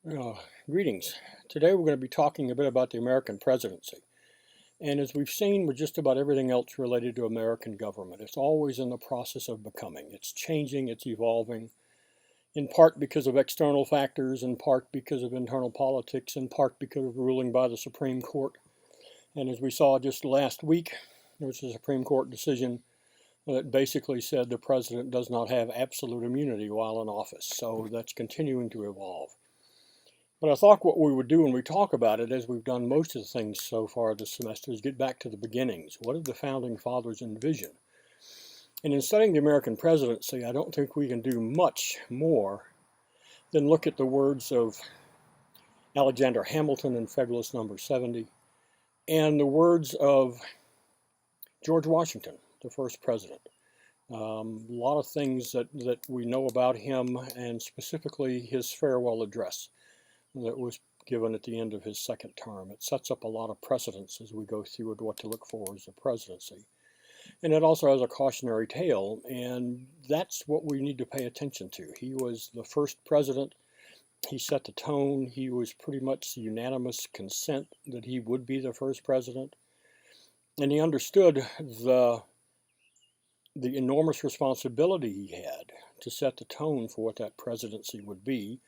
Uh, Greetings. Today we're going to be talking a bit about the American presidency. And as we've seen with just about everything else related to American government, it's always in the process of becoming. It's changing, it's evolving, in part because of external factors, in part because of internal politics, in part because of ruling by the Supreme Court. And as we saw just last week, there was a Supreme Court decision that basically said the president does not have absolute immunity while in office. So that's continuing to evolve. But I thought what we would do when we talk about it, as we've done most of the things so far this semester, is get back to the beginnings. What did the founding fathers envision? And in studying the American presidency, I don't think we can do much more than look at the words of Alexander Hamilton in Federalist number 70 and the words of George Washington, the first president. A lot of things that we know about him, and specifically his farewell address that was given at the end of his second term. It sets up a lot of precedents as we go through what to look for as a presidency. And it also has a cautionary tale, and that's what we need to pay attention to. He was the first president. He set the tone. He was pretty much unanimous consent that he would be the first president. And he understood the enormous responsibility he had to set the tone for what that presidency would be.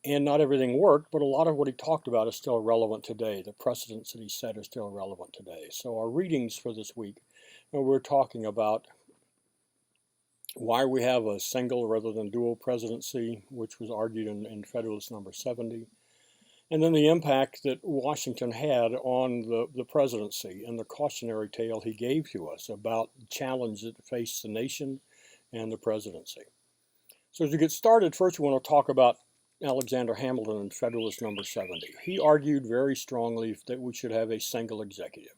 And not everything worked, but a lot of what he talked about is still relevant today. The precedents that he set are still relevant today. So our readings for this week, we're talking about why we have a single rather than dual presidency, which was argued in Federalist number 70, and then the impact that Washington had on the presidency and the cautionary tale he gave to us about the challenge that faced the nation and the presidency. So as we get started, first we want to talk about Alexander Hamilton in Federalist number 70. He argued very strongly that we should have a single executive.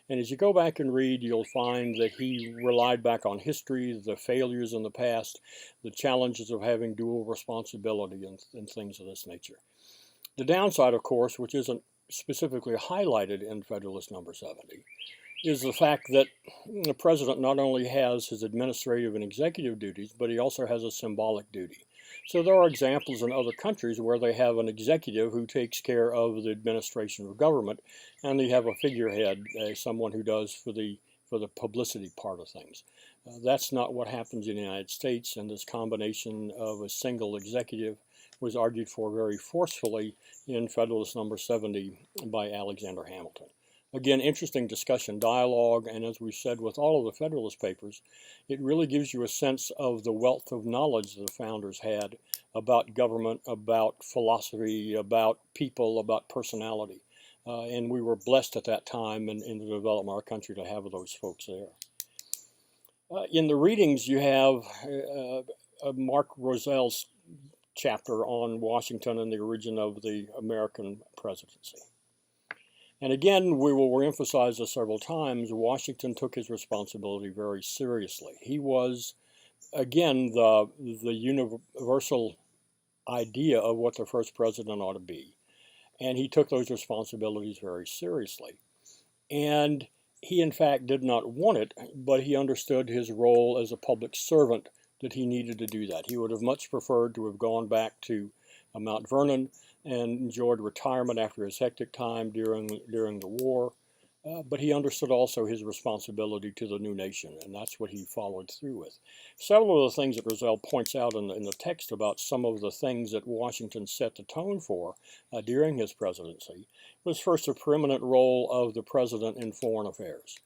And as you go back and read, you'll find that he relied back on history, the failures in the past, the challenges of having dual responsibility and things of this nature. The downside, of course, which isn't specifically highlighted in Federalist number 70, is the fact that the president not only has his administrative and executive duties, but he also has a symbolic duty. So there are examples in other countries where they have an executive who takes care of the administration of government, and they have a figurehead, someone who does for the publicity part of things. That's not what happens in the United States, and this combination of a single executive was argued for very forcefully in Federalist number 70 by Alexander Hamilton. Again, interesting discussion, dialogue, and as we said with all of the Federalist Papers, it really gives you a sense of the wealth of knowledge that the founders had about government, about philosophy, about people, about personality. And we were blessed at that time in the development of our country to have those folks there. In the readings, you have Mark Roselle's chapter on Washington and the origin of the American presidency. And again, we will emphasize this several times, Washington took his responsibility very seriously. He was, again, the universal idea of what the first president ought to be. And he took those responsibilities very seriously. And he, in fact, did not want it, but he understood his role as a public servant that he needed to do that. He would have much preferred to have gone back to Mount Vernon and enjoyed retirement after his hectic time during the war. But he understood also his responsibility to the new nation, and that's what he followed through with. Several of the things that Roselle points out in the text about some of the things that Washington set the tone for during his presidency was first the preeminent role of the president in foreign affairs.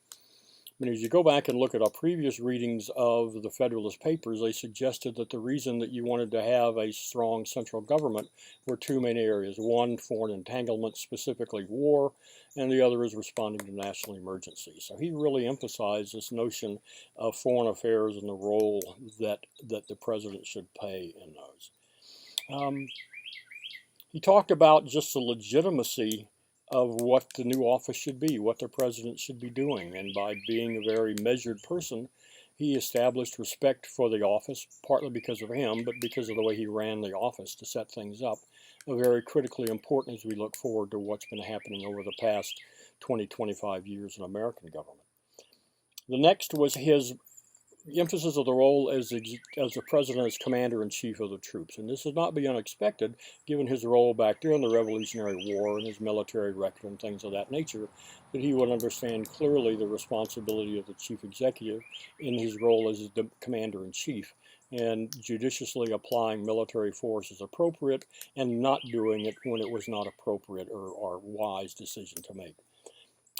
And as you go back and look at our previous readings of the Federalist Papers, they suggested that the reason that you wanted to have a strong central government were two main areas. One, foreign entanglement, specifically war, and the other is responding to national emergencies. So he really emphasized this notion of foreign affairs and the role that the president should play in those. He talked about just the legitimacy of what the new office should be, what the president should be doing. And by being a very measured person, he established respect for the office, partly because of him, but because of the way he ran the office to set things up. Very critically important as we look forward to what's been happening over the past 20, 25 years in American government. The next was his emphasis of the role as the president as commander-in-chief of the troops. And this would not be unexpected, given his role back during the Revolutionary War and his military record and things of that nature, that he would understand clearly the responsibility of the chief executive in his role as the commander-in-chief, and judiciously applying military force as appropriate and not doing it when it was not appropriate or wise decision to make.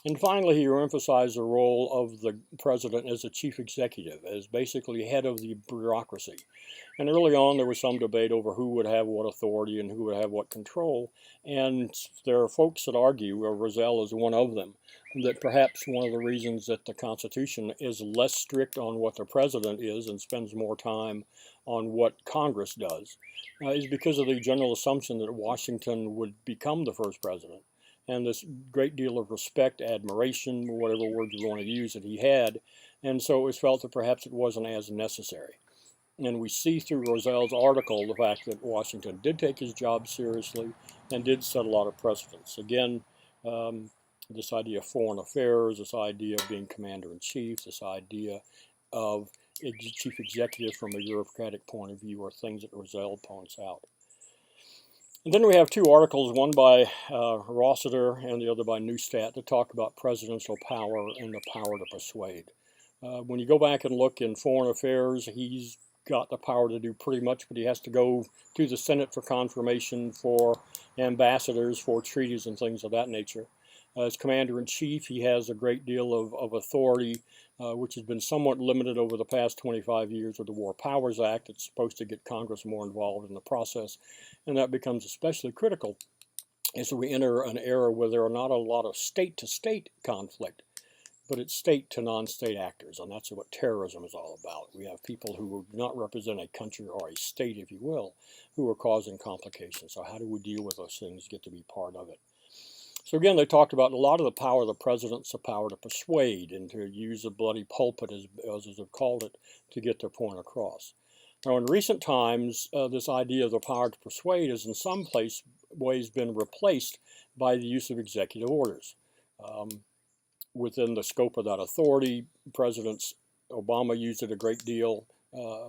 And finally, he emphasized the role of the president as the chief executive, as basically head of the bureaucracy. And early on, there was some debate over who would have what authority and who would have what control. And there are folks that argue, or Roselle is one of them, that perhaps one of the reasons that the Constitution is less strict on what the president is and spends more time on what Congress does is because of the general assumption that Washington would become the first president. And this great deal of respect, admiration, whatever word you want to use, that he had. And so it was felt that perhaps it wasn't as necessary. And we see through Roselle's article the fact that Washington did take his job seriously and did set a lot of precedents. Again, this idea of foreign affairs, this idea of being commander-in-chief, this idea of chief executive from a bureaucratic point of view are things that Roselle points out. And then we have two articles, one by Rossiter and the other by Neustadt, that talk about presidential power and the power to persuade. When you go back and look in foreign affairs, he's got the power to do pretty much, but he has to go to the Senate for confirmation, for ambassadors, for treaties and things of that nature. As commander-in-chief, he has a great deal of authority, which has been somewhat limited over the past 25 years with the War Powers Act. It's supposed to get Congress more involved in the process, and that becomes especially critical as we enter an era where there are not a lot of state-to-state conflict, but it's state to non-state actors, and that's what terrorism is all about. We have people who do not represent a country or a state, if you will, who are causing complications. So how do we deal with those things, get to be part of it? So again, they talked about a lot of the power of the president's the power to persuade and to use the bloody pulpit, as they've called it, to get their point across. Now, in recent times, this idea of the power to persuade has in some ways been replaced by the use of executive orders. Within the scope of that authority, President Obama used it a great deal.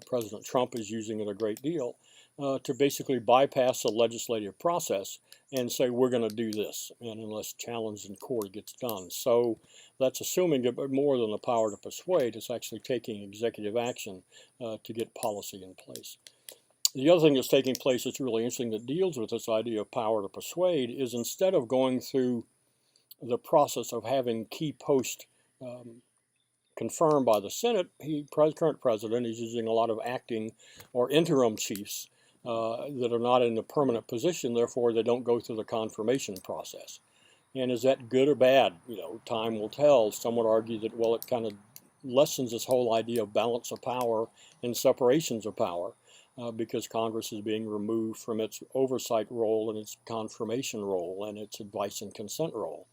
President Trump is using it a great deal to basically bypass the legislative process and say, we're going to do this, and unless challenged in court, it gets done. So that's assuming that more than the power to persuade, it's actually taking executive action to get policy in place. The other thing that's taking place that's really interesting that deals with this idea of power to persuade is instead of going through the process of having key posts confirmed by the Senate, current president is using a lot of acting or interim chiefs that are not in a permanent position, therefore they don't go through the confirmation process. And is that good or bad? Time will tell. Some would argue that, well, it kind of lessens this whole idea of balance of power and separations of power because Congress is being removed from its oversight role and its confirmation role and its advice and consent role.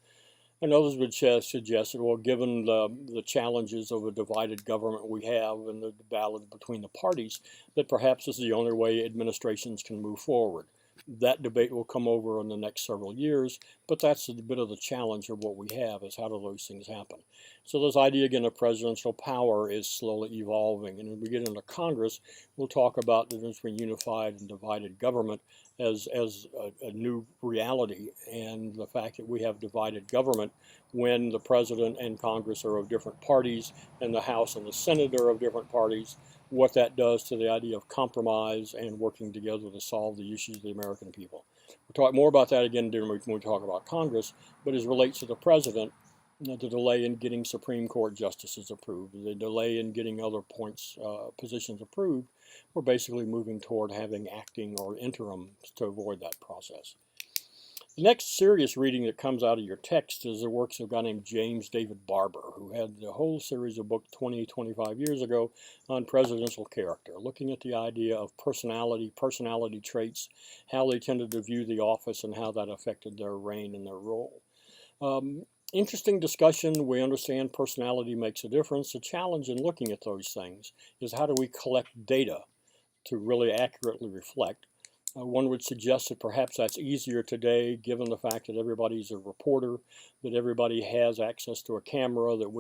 And others would suggest that, well, given the challenges of a divided government we have and the balance between the parties, that perhaps this is the only way administrations can move forward. That debate will come over in the next several years, but that's a bit of the challenge of what we have, is how do those things happen. So this idea, again, of presidential power is slowly evolving. And when we get into Congress, we'll talk about the difference between unified and divided government as a new reality, and the fact that we have divided government when the president and Congress are of different parties and the House and the Senate are of different parties, what that does to the idea of compromise and working together to solve the issues of the American people. We'll talk more about that again when we talk about Congress, but as relates to the president, the delay in getting Supreme Court justices approved, the delay in getting other positions approved, we're basically moving toward having acting or interim to avoid that process. The next serious reading that comes out of your text is the works of a guy named James David Barber, who had the whole series of books 25 years ago on presidential character, looking at the idea of personality traits, how they tended to view the office, and how that affected their reign and their role. Interesting discussion. We understand personality makes a difference. The challenge in looking at those things is how do we collect data to really accurately reflect One would suggest that perhaps that's easier today, given the fact that everybody's a reporter, that everybody has access to a camera, that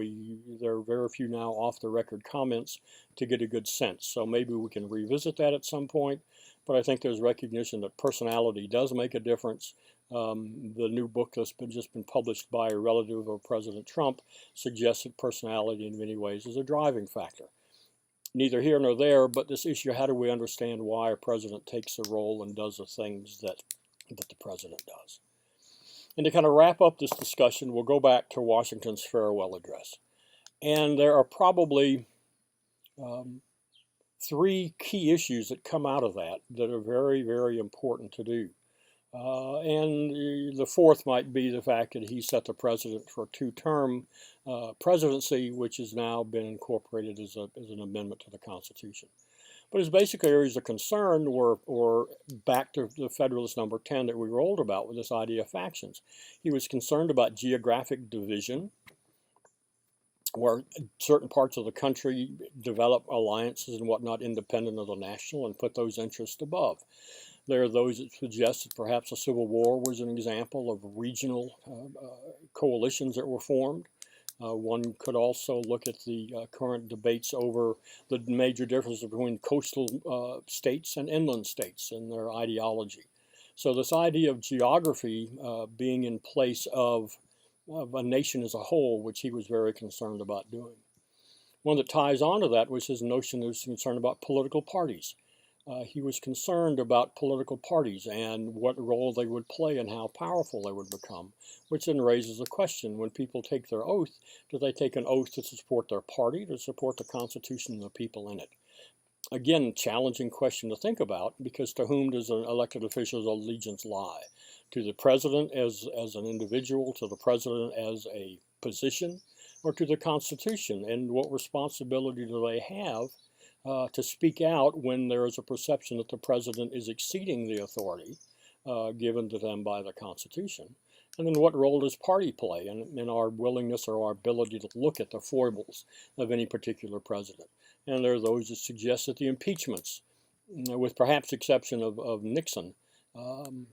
there are very few now off-the-record comments to get a good sense. So maybe we can revisit that at some point, but I think there's recognition that personality does make a difference. The new book that's just been published by a relative of President Trump suggests that personality in many ways is a driving factor. Neither here nor there, but this issue, how do we understand why a president takes a role and does the things that the president does? And to kind of wrap up this discussion, we'll go back to Washington's farewell address. And there are probably three key issues that come out of that are very, very important to do. And the fourth might be the fact that he set the precedent for a two-term presidency, which has now been incorporated as an amendment to the Constitution. But his basic areas of concern were back to the Federalist number 10 that we rolled about with this idea of factions. He was concerned about geographic division, where certain parts of the country develop alliances and whatnot independent of the national and put those interests above. There are those that suggest that perhaps a civil war was an example of regional coalitions that were formed. One could also look at the current debates over the major differences between coastal states and inland states and their ideology. So this idea of geography being in place of a nation as a whole, which he was very concerned about doing. One that ties on to that was his notion of concern about political parties. He was concerned about political parties and what role they would play and how powerful they would become, which then raises a question. When people take their oath, do they take an oath to support their party, to support the Constitution and the people in it? Again, challenging question to think about, because to whom does an elected official's allegiance lie? To the president as an individual, to the president as a position, or to the Constitution? And what responsibility do they have to speak out when there is a perception that the president is exceeding the authority given to them by the Constitution? And then what role does party play in our willingness or our ability to look at the foibles of any particular president? And there are those that suggest that the impeachments, with perhaps the exception of Nixon,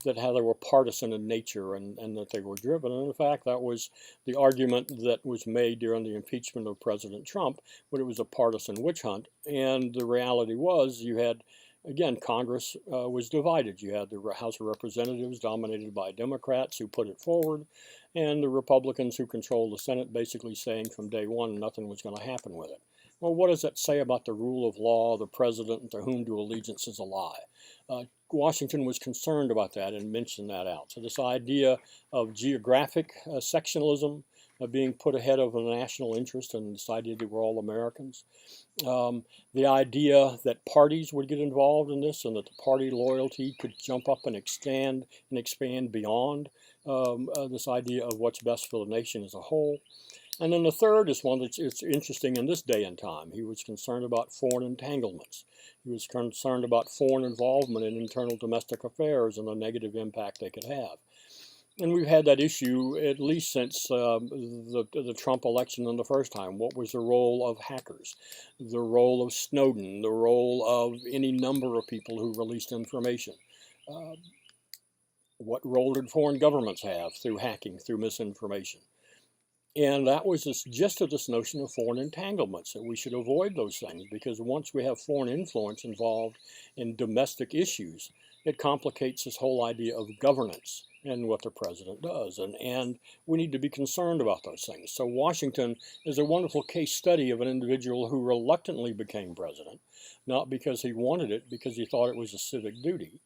that how they were partisan in nature and that they were driven. And in fact, that was the argument that was made during the impeachment of President Trump, when it was a partisan witch hunt. And the reality was you had, again, Congress was divided. You had the House of Representatives dominated by Democrats who put it forward, and the Republicans who controlled the Senate basically saying from day one nothing was going to happen with it. Well, what does that say about the rule of law, the president, and to whom do allegiances lie? Washington was concerned about that and mentioned that out. So this idea of geographic sectionalism being put ahead of a national interest and this idea that we're all Americans. The idea that parties would get involved in this and that the party loyalty could jump up and expand beyond this idea of what's best for the nation as a whole. And then the third is one that's interesting in this day and time. He was concerned about foreign entanglements. He was concerned about foreign involvement in internal domestic affairs and the negative impact they could have. And we've had that issue at least since the Trump election in the first time. What was the role of hackers, the role of Snowden, the role of any number of people who released information? What role did foreign governments have through hacking, through misinformation? And that was this gist of this notion of foreign entanglements, that we should avoid those things, because once we have foreign influence involved in domestic issues, it complicates this whole idea of governance and what the president does. And we need to be concerned about those things. So Washington is a wonderful case study of an individual who reluctantly became president, not because he wanted it, because he thought it was a civic duty,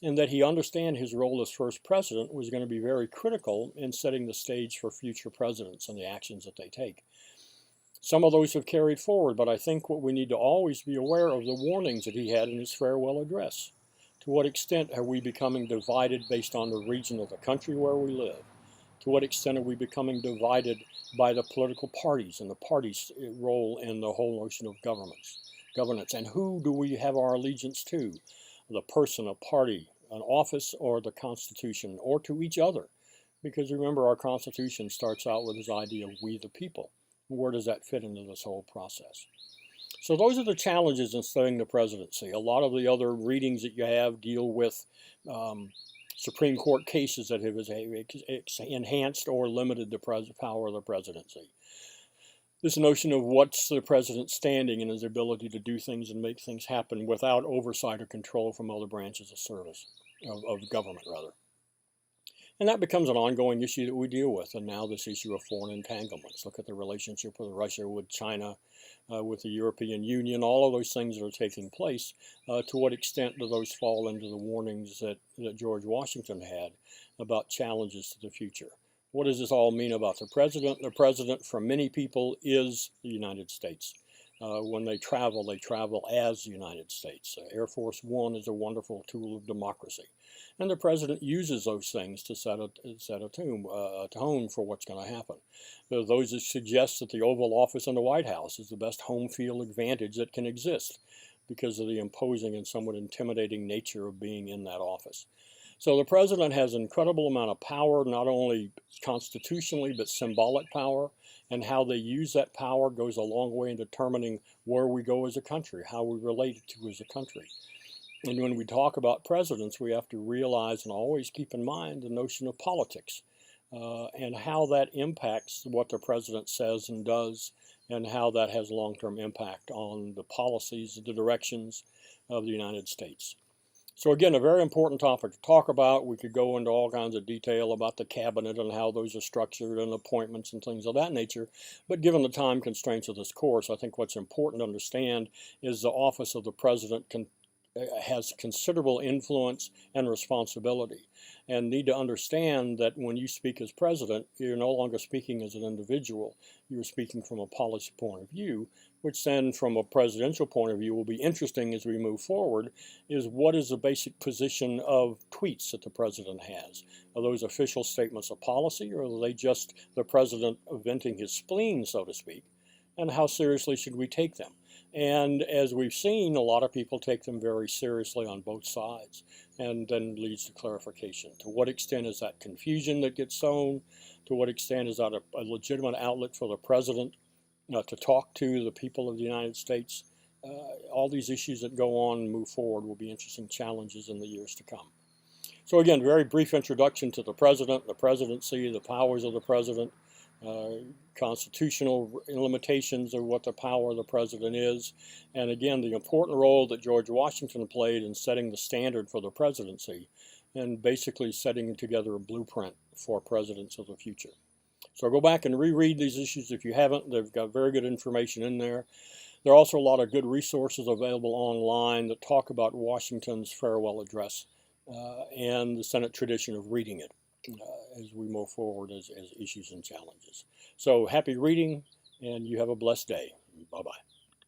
and that he understand his role as first president was going to be very critical in setting the stage for future presidents and the actions that they take. Some of those have carried forward, but I think what we need to always be aware of the warnings that he had in his farewell address. To what extent are we becoming divided based on the region of the country where we live? To what extent are we becoming divided by the political parties and the parties' role in the whole notion of governance? And who do we have our allegiance to? The person, a party, an office, or the Constitution, or to each other? Because remember, our Constitution starts out with this idea of we the people. Where does that fit into this whole process? So those are the challenges in studying the presidency. A lot of the other readings that you have deal with Supreme Court cases that have enhanced or limited the power of the presidency. This notion of what's the president's standing and his ability to do things and make things happen without oversight or control from other branches of service, of government rather. And that becomes an ongoing issue that we deal with. And now this issue of foreign entanglements. Look at the relationship with Russia, with China, with the European Union, all of those things that are taking place. To what extent do those fall into the warnings that George Washington had about challenges to the future? What does this all mean about the president? The president, for many people, is the United States. When they travel as the United States. Air Force One is a wonderful tool of democracy. And the president uses those things to set a tone for what's going to happen. There are those that suggest that the Oval Office in the White House is the best home field advantage that can exist because of the imposing and somewhat intimidating nature of being in that office. So the president has an incredible amount of power, not only constitutionally, but symbolic power, and how they use that power goes a long way in determining where we go as a country, how we relate to as a country. And when we talk about presidents, we have to realize and always keep in mind the notion of politics and how that impacts what the president says and does, and how that has long-term impact on the policies, the directions of the United States. So again, a very important topic to talk about. We could go into all kinds of detail about the cabinet and how those are structured and appointments and things of that nature. But given the time constraints of this course, I think what's important to understand is the office of the president has considerable influence and responsibility, and need to understand that when you speak as president, you're no longer speaking as an individual. You're speaking from a policy point of view, which then from a presidential point of view will be interesting as we move forward, is what is the basic position of tweets that the president has? Are those official statements of policy, or are they just the president venting his spleen, so to speak? And how seriously should we take them? And as we've seen, a lot of people take them very seriously on both sides, and then leads to clarification. To what extent is that confusion that gets sown? To what extent is that a legitimate outlet for the president to talk to the people of the United States? All these issues that go on and move forward will be interesting challenges in the years to come. So again, very brief introduction to the president, the presidency, the powers of the president, constitutional limitations of what the power of the president is, and again, the important role that George Washington played in setting the standard for the presidency and basically setting together a blueprint for presidents of the future. So go back and reread these issues if you haven't. They've got very good information in there. There are also a lot of good resources available online that talk about Washington's farewell address and the Senate tradition of reading it as we move forward as issues and challenges. So happy reading, and you have a blessed day. Bye-bye.